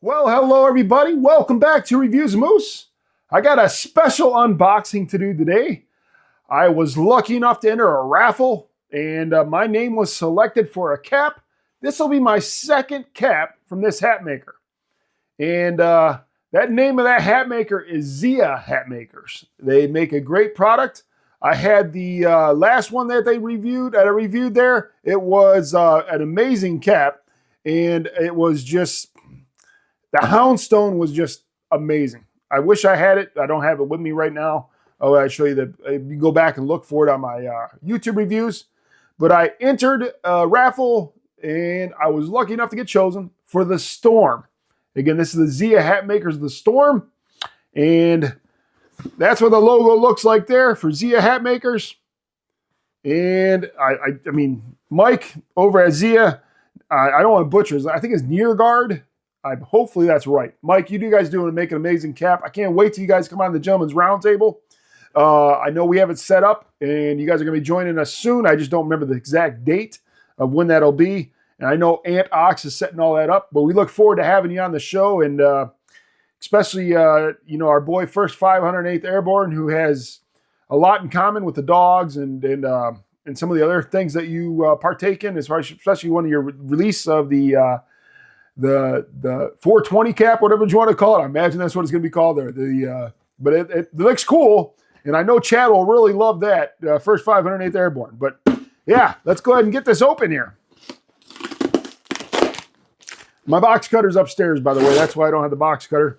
Well, hello everybody. Welcome back to Reviews Moose. I got a special unboxing to do today. I was lucky enough to enter a raffle, and my name was selected for a cap. This will be my second cap from this hat maker. And that name of that hat maker is Zia Hatmakers. They make a great product. I had the last one that I reviewed there. It was an amazing cap, and it was just the Houndstone was just amazing. I wish I had it. I don't have it with me right now. Oh, I'll show you you can go back and look for it on my YouTube reviews. But I entered a raffle, and I was lucky enough to get chosen for the Storm. Again, this is the Zia Hatmakers The Storm. And that's what the logo looks like there for Zia Hatmakers. And I mean, Mike over at Zia, I don't want to butcher his, I think it's Nearguard. Hopefully that's right. Mike, you guys doing to make an amazing cap. I can't wait till you guys come on the Gentleman's Roundtable. I know we have it set up, and you guys are going to be joining us soon. I just don't remember the exact date of when that'll be. And I know Ant Ox is setting all that up, but we look forward to having you on the show, and especially our boy First 508th Airborne, who has a lot in common with the dogs and some of the other things that you partake in, as far as especially when your release of the 420 cap, whatever you want to call it. I imagine that's what it's going to be called there. But it looks cool, and I know Chad will really love that, First 508th Airborne. But yeah, let's go ahead and get this open here. My box cutter's upstairs, by the way. That's why I don't have the box cutter.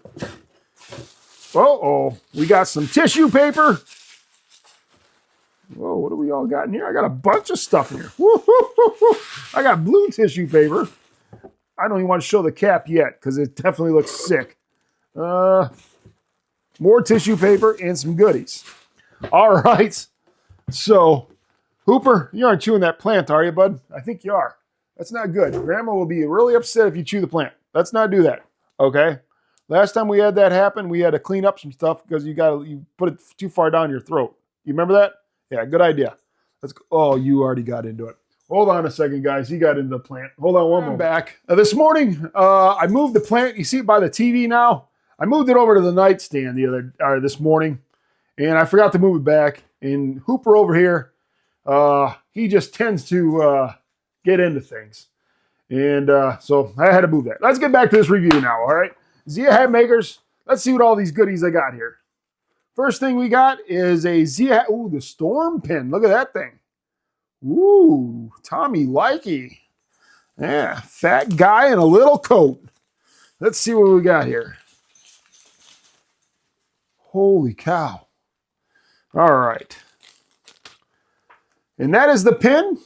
Uh-oh, we got some tissue paper. Whoa, what do we all got in here? I got a bunch of stuff in here. Woo-hoo-hoo-hoo. I got blue tissue paper. I don't even want to show the cap yet because it definitely looks sick. More tissue paper and some goodies. All right. So, Hooper, you aren't chewing that plant, are you, bud? I think you are. That's not good. Grandma will be really upset if you chew the plant. Let's not do that. Okay? Last time we had that happen, we had to clean up some stuff because you put it too far down your throat. You remember that? Yeah, good idea. Let's go. Oh, you already got into it. Hold on a second, guys. He got into the plant. Hold on one moment. Back. This morning, I moved the plant. You see it by the TV now? I moved it over to the nightstand this morning, and I forgot to move it back. And Hooper over here, he just tends to get into things. And so I had to move that. Let's get back to this review now, all right? Zia Hatmakers. Let's see what all these goodies I got here. First thing we got is a Zia, the Storm pin. Look at that thing. Ooh, Tommy Likey. Yeah, fat guy in a little coat. Let's see what we got here. Holy cow. All right. And that is the pin.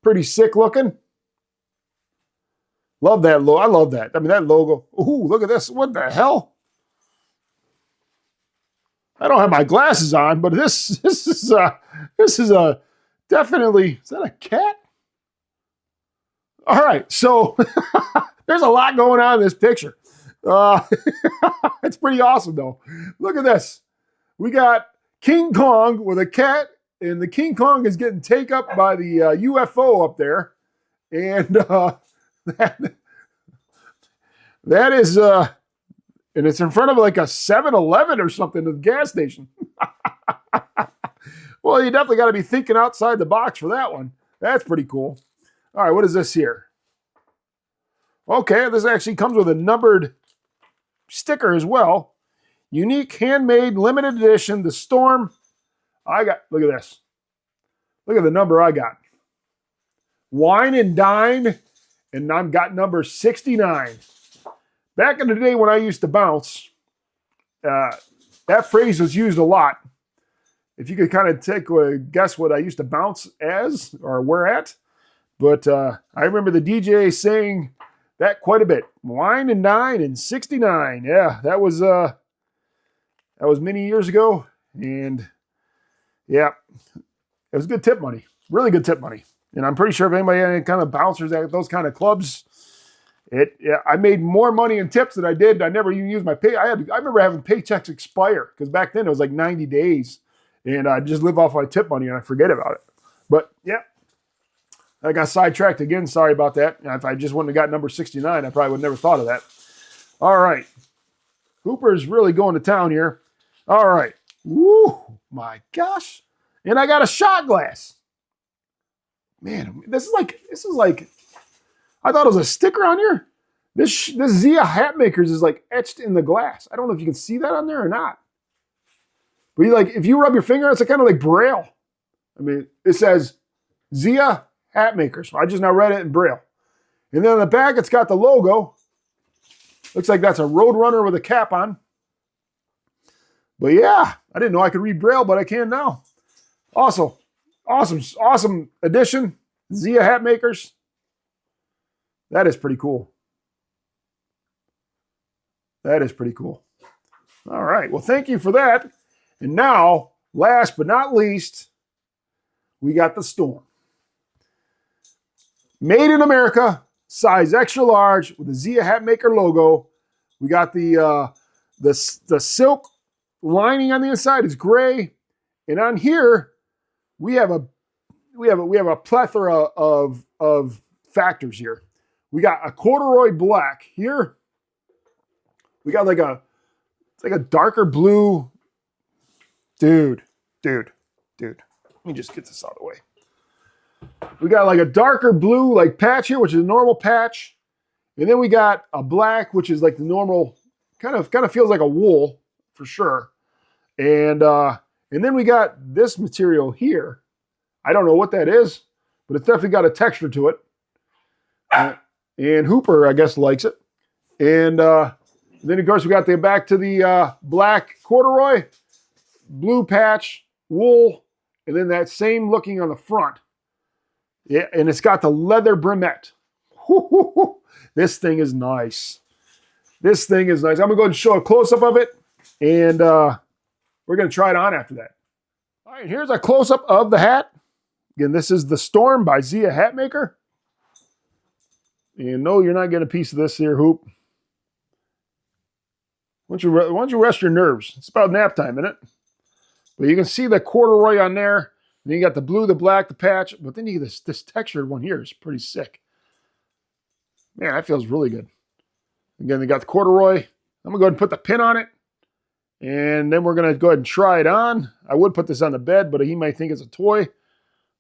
Pretty sick looking. Love that logo. I love that. I mean, that logo. Ooh, look at this. What the hell? I don't have my glasses on, but this is a definitely, is that a cat? All right, so there's a lot going on in this picture. It's pretty awesome, though. Look at this. We got King Kong with a cat, and the King Kong is getting taken up by the UFO up there. And that is, and it's in front of like a 7-Eleven or something, the gas station. Well, you definitely got to be thinking outside the box for that one. That's pretty cool. All right, what is this here? Okay, this actually comes with a numbered sticker as well. Unique, handmade, limited edition, the Storm. Look at this. Look at the number I got. Wine and Dine, and I've got number 69. Back in the day when I used to bounce, that phrase was used a lot. If you could kind of take a guess what I used to bounce as or where at. But I remember the DJ saying that quite a bit. Wine and Dine and 69. Yeah, that was many years ago. And yeah, it was good tip money. Really good tip money. And I'm pretty sure if anybody had any kind of bouncers at those kind of clubs, I made more money in tips than I did. I never even used my pay. I remember having paychecks expire because back then it was like 90 days. And I just live off my tip money and I forget about it. But yeah, I got sidetracked again. Sorry about that. If I just wouldn't have got number 69, I probably would have never thought of that. All right. Hooper's really going to town here. All right. Woo, my gosh. And I got a shot glass. Man, this is like, I thought it was a sticker on here. This Zia Hatmakers is like etched in the glass. I don't know if you can see that on there or not. But if you rub your finger, it's kind of like Braille. I mean, it says Zia Hatmakers. I just now read it in Braille. And then on the back, it's got the logo. Looks like that's a Roadrunner with a cap on. But yeah, I didn't know I could read Braille, but I can now. Also, awesome edition. Zia Hatmakers. That is pretty cool. That is pretty cool. All right. Well, thank you for that. And now, last but not least, we got the Storm. Made in America, size extra large with the Zia Hatmaker logo. We got the silk lining on the inside is gray, and on here we have a plethora of factors here. We got a corduroy black here. We got it's like a darker blue. Dude. Let me just get this out of the way. We got like a darker blue like patch here, which is a normal patch. And then we got a black, which is like the normal, kind of feels like a wool for sure. And then we got this material here. I don't know what that is, but it's definitely got a texture to it. And Hooper, I guess, likes it. And then, of course, we got back to the black corduroy, blue patch, wool, and then that same looking on the front. Yeah, and it's got the leather brimette. This thing is nice. This thing is nice. I'm going to go ahead and show a close-up of it, and we're going to try it on after that. All right, here's a close-up of the hat. Again, this is the Storm by Zia Hatmaker. And no, you're not getting a piece of this here, Hoop. Why don't you rest your nerves? It's about nap time, isn't it? But you can see the corduroy on there. And then you got the blue, the black, the patch. But then you get this textured one here. It's pretty sick. Man, that feels really good. Again, they got the corduroy. I'm going to go ahead and put the pin on it. And then we're going to go ahead and try it on. I would put this on the bed, but he might think it's a toy.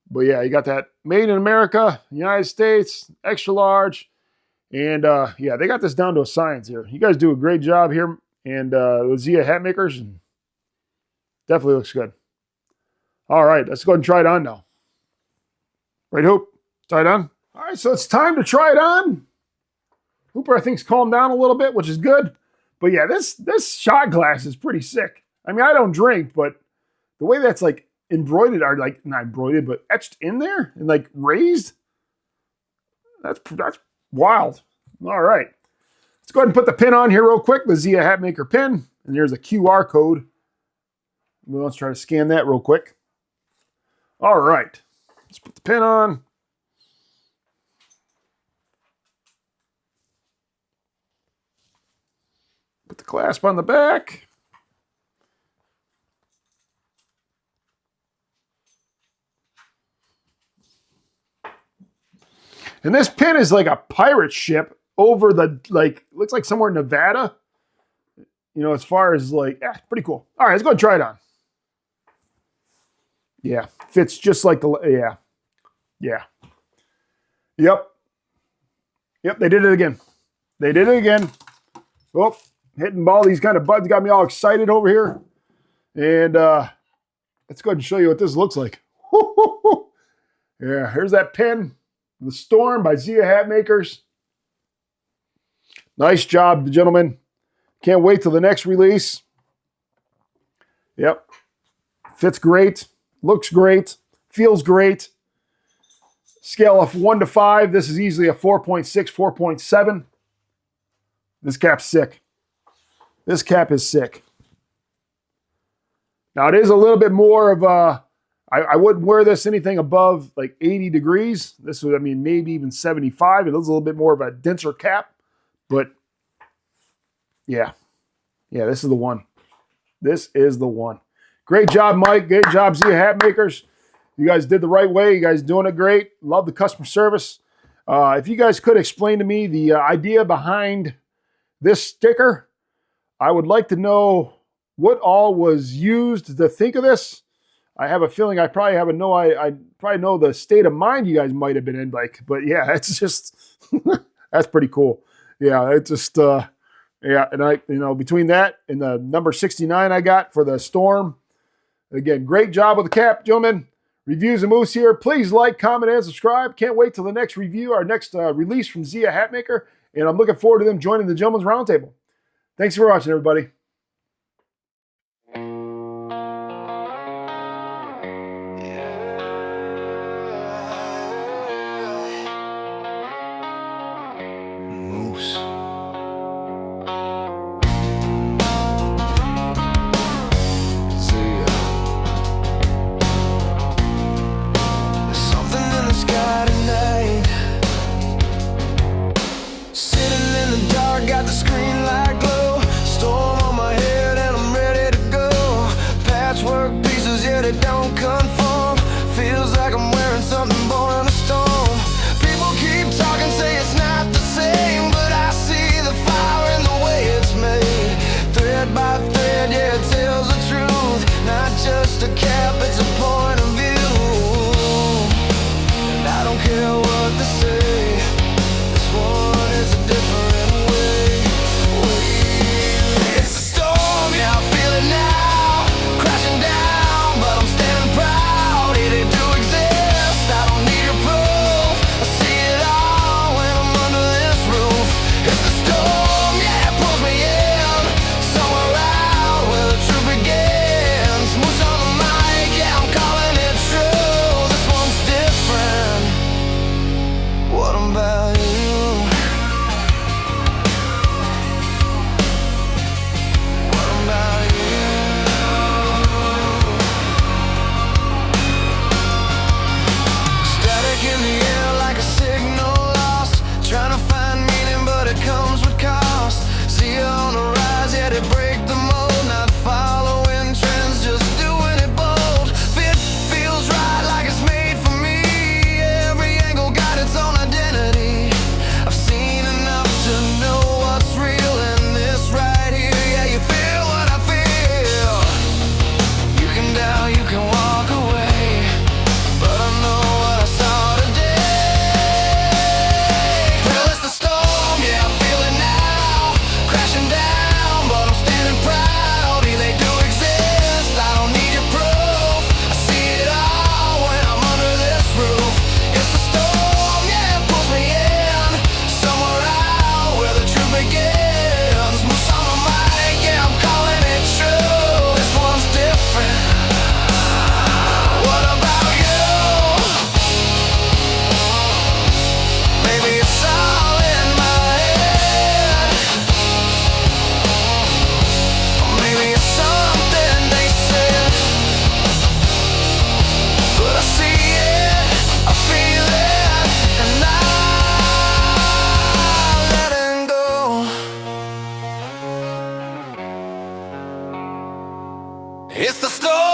But yeah, you got that made in America, United States, extra large. And yeah, they got this down to a science here. You guys do a great job here. And with Zia Hatmakers, and definitely looks good. All right, let's go ahead and try it on now. Right, Hoop? Try it on? All right, so it's time to try it on. Hooper, I think, has calmed down a little bit, which is good. But yeah, this shot glass is pretty sick. I mean, I don't drink, but the way that's like embroidered, or like not embroidered, but etched in there and like raised, that's wild. All right. Let's go ahead and put the pin on here real quick, the Zia Hatmaker pin. And here's a QR code. Let's try to scan that real quick. All right. Let's put the pin on. Put the clasp on the back. And this pin is like a pirate ship over the, looks like somewhere in Nevada. You know, as far as pretty cool. All right, let's go and try it on. Yeah, fits just like the, yeah. Yep, they did it again. Oh, hitting all these kind of buttons got me all excited over here. And let's go ahead and show you what this looks like. Yeah, here's that pin. The Storm by Zia Hatmakers. Nice job, gentlemen. Can't wait till the next release. Yep. Fits great. Looks great. Feels great. Scale of 1 to 5. This is easily a 4.6, 4.7. This cap's sick. This cap is sick. Now, it is a little bit more of a... I wouldn't wear this anything above like 80 degrees. This would, maybe even 75. It is a little bit more of a denser cap. But, yeah. Yeah, this is the one. This is the one. Great job, Mike. Great job, Zia Hatmakers. You guys did the right way. You guys doing it great. Love the customer service. If you guys could explain to me the idea behind this sticker. I would like to know what all was used to think of this. I have a feeling I probably have I probably know the state of mind you guys might have been in, like, but yeah, it's just that's pretty cool. Yeah, it's just yeah, and I between that and the number 69 I got for the storm. Again, great job with the cap, gentlemen. Reviews and Moose here. Please like, comment, and subscribe. Can't wait till the next review, our next release from Zia Hatmaker, and I'm looking forward to them joining the Gentleman's Roundtable. Thanks for watching, everybody. Got the screen light glow, storm on my head and I'm ready to go. Patchwork pieces, yeah, they don't conform. Feels like I'm wearing something born in a storm. People keep talking, say it's not the same, but I see the fire in the way it's made. Thread by thread, yeah, it tells the truth. Not just a cap, it's a point of view. And I don't care what they say, this one is a different. It's the story.